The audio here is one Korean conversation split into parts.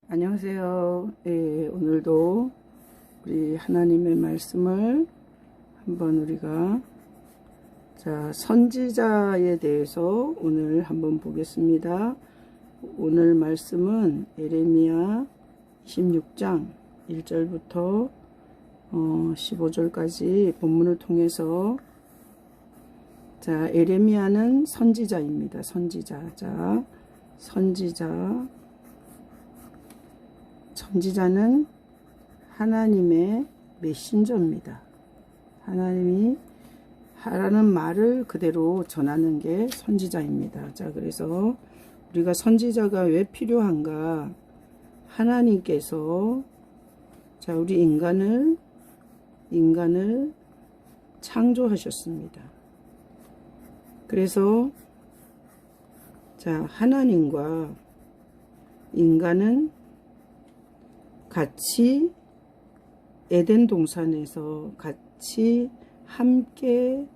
안녕하세요. 오늘도 우리 하나님의 말씀을 한번 우리가 선지자에 대해서 오늘 한번 보겠습니다. 오늘 말씀은 에레미야 26장 1절부터 15절까지 본문을 통해서 에레미야는 선지자입니다. 선지자는 하나님의 메신저입니다. 하나님이 하라는 말을 그대로 전하는 게 선지자입니다. 그래서 우리가 선지자가 왜 필요한가? 하나님께서 우리 인간을 창조하셨습니다. 그래서 하나님과 인간은 같이 에덴 동산에서 같이 함께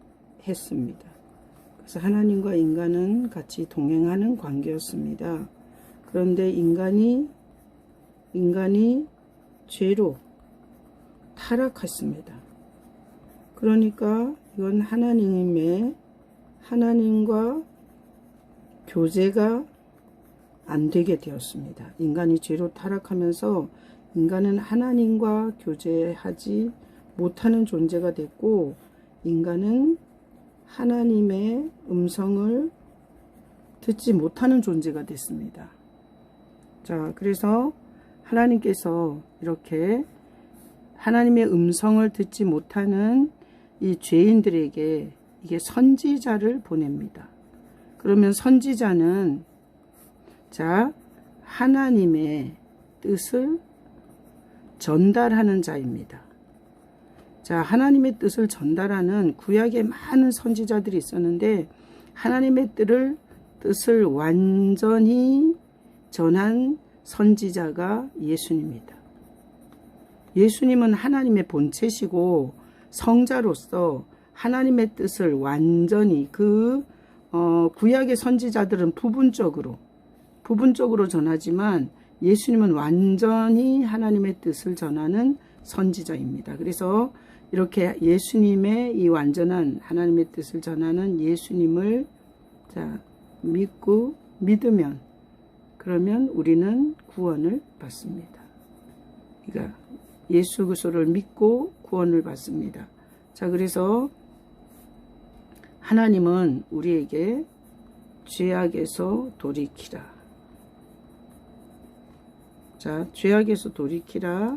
했습니다. 그래서 하나님과 인간은 같이 동행하는 관계였습니다. 그런데 인간이 죄로 타락했습니다. 그러니까 이건 하나님과 교제가 안 되게 되었습니다. 인간이 죄로 타락하면서 인간은 하나님과 교제하지 못하는 존재가 됐고, 인간은 하나님의 음성을 듣지 못하는 존재가 됐습니다. 그래서 하나님께서 이렇게 하나님의 음성을 듣지 못하는 이 죄인들에게 이게 선지자를 보냅니다. 그러면 선지자는 하나님의 뜻을 전달하는 자입니다. 하나님의 뜻을 전달하는 구약에 많은 선지자들이 있었는데 하나님의 뜻을 완전히 전한 선지자가 예수님입니다. 예수님은 하나님의 본체시고 성자로서 하나님의 뜻을 완전히 구약의 선지자들은 부분적으로 전하지만 예수님은 완전히 하나님의 뜻을 전하는 선지자입니다. 그래서 이렇게 예수님의 이 완전한 하나님의 뜻을 전하는 예수님을 믿으면 그러면 우리는 구원을 받습니다. 그러니까 예수 그리스도를 믿고 구원을 받습니다. 그래서 하나님은 우리에게 죄악에서 돌이키라. 죄악에서 돌이키라.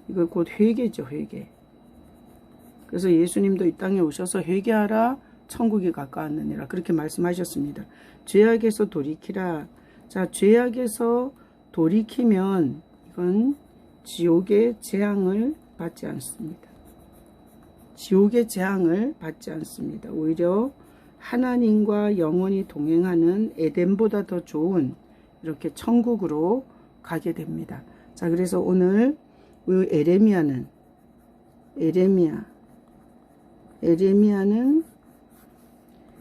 이거 곧 회개죠, 회개. 그래서 예수님도 이 땅에 오셔서 회개하라, 천국이 가까웠느니라. 그렇게 말씀하셨습니다. 죄악에서 돌이키라. 죄악에서 돌이키면 이건 지옥의 재앙을 받지 않습니다. 지옥의 재앙을 받지 않습니다. 오히려 하나님과 영원히 동행하는 에덴보다 더 좋은 이렇게 천국으로 가게 됩니다. 그래서 오늘 에레미야는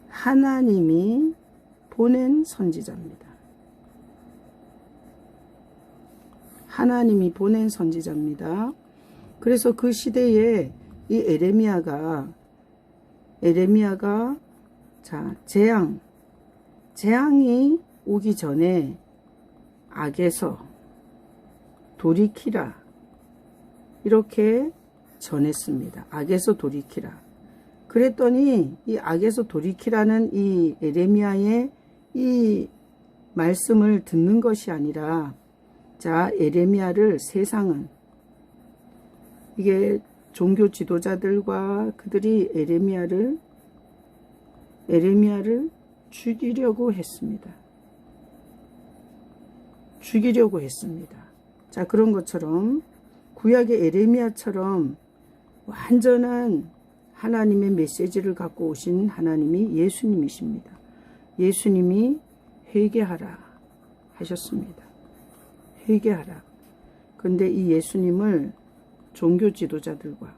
하나님이 보낸 선지자입니다. 하나님이 보낸 선지자입니다. 그래서 그 시대에 이 에레미야가 재앙이 오기 전에 악에서 돌이키라 이렇게 전했습니다. 악에서 돌이키라. 그랬더니 이 악에서 돌이키라는 이 에레미야의 이 말씀을 듣는 것이 아니라 에레미야를 세상은 이게 종교 지도자들과 그들이 에레미야를 죽이려고 했습니다. 그런 것처럼 구약의 에레미야처럼 완전한 하나님의 메시지를 갖고 오신 하나님이 예수님이십니다. 예수님이 회개하라 하셨습니다. 회개하라. 그런데 이 예수님을 종교 지도자들과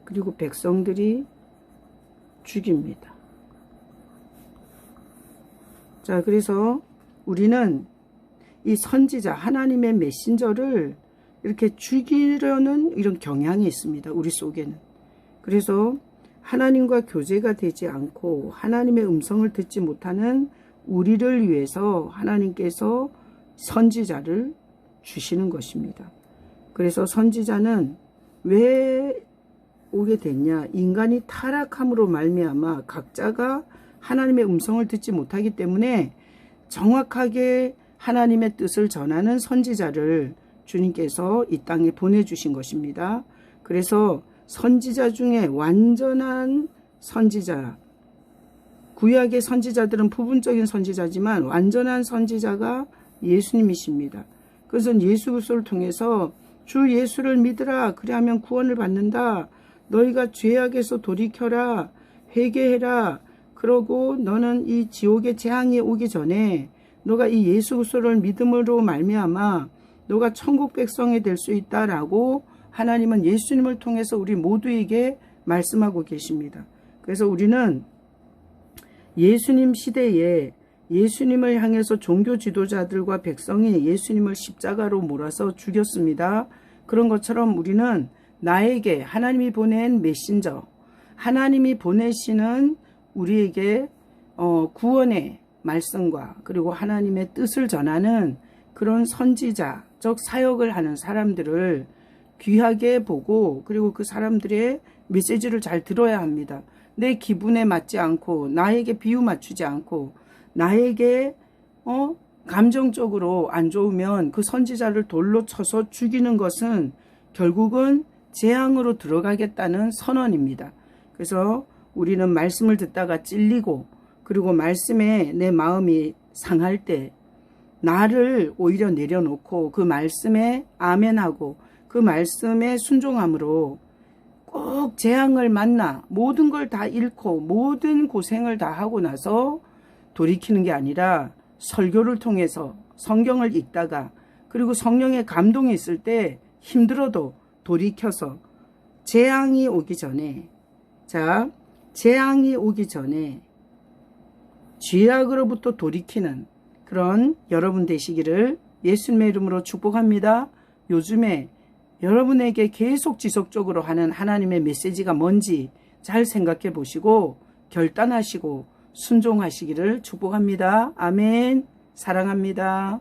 그리고 백성들이 죽입니다. 그래서 우리는 이 선지자, 하나님의 메신저를 이렇게 죽이려는 이런 경향이 있습니다. 우리 속에는. 그래서 하나님과 교제가 되지 않고 하나님의 음성을 듣지 못하는 우리를 위해서 하나님께서 선지자를 주시는 것입니다. 그래서 선지자는 왜 오게 됐냐? 인간이 타락함으로 말미암아 각자가 하나님의 음성을 듣지 못하기 때문에 정확하게 하나님의 뜻을 전하는 선지자를 주님께서 이 땅에 보내주신 것입니다. 그래서 선지자 중에 완전한 선지자, 구약의 선지자들은 부분적인 선지자지만 완전한 선지자가 예수님이십니다. 그래서 예수 그리스도를 통해서 주 예수를 믿으라, 그리하면 구원을 받는다. 너희가 죄악에서 돌이켜라, 회개해라. 그러고 너는 이 지옥의 재앙이 오기 전에 너가 이 예수 그리스도를 믿음으로 말미암아 너가 천국 백성이 될 수 있다라고 하나님은 예수님을 통해서 우리 모두에게 말씀하고 계십니다. 그래서 우리는 예수님 시대에 예수님을 향해서 종교 지도자들과 백성이 예수님을 십자가로 몰아서 죽였습니다. 그런 것처럼 우리는 나에게 하나님이 보낸 메신저, 하나님이 보내시는 우리에게 구원의 말씀과 그리고 하나님의 뜻을 전하는 그런 선지자적 사역을 하는 사람들을 귀하게 보고 그리고 그 사람들의 메시지를 잘 들어야 합니다. 내 기분에 맞지 않고 나에게 비유 맞추지 않고 나에게 감정적으로 안 좋으면 그 선지자를 돌로 쳐서 죽이는 것은 결국은 재앙으로 들어가겠다는 선언입니다. 그래서 우리는 말씀을 듣다가 찔리고 그리고 말씀에 내 마음이 상할 때 나를 오히려 내려놓고 그 말씀에 아멘하고 그 말씀에 순종함으로 꼭 재앙을 만나 모든 걸 다 잃고 모든 고생을 다 하고 나서 돌이키는 게 아니라 설교를 통해서 성경을 읽다가 그리고 성령의 감동이 있을 때 힘들어도 돌이켜서 재앙이 오기 전에 재앙이 오기 전에 죄악으로부터 돌이키는 그런 여러분 되시기를 예수님의 이름으로 축복합니다. 요즘에 여러분에게 계속 지속적으로 하는 하나님의 메시지가 뭔지 잘 생각해 보시고 결단하시고 순종하시기를 축복합니다. 아멘. 사랑합니다.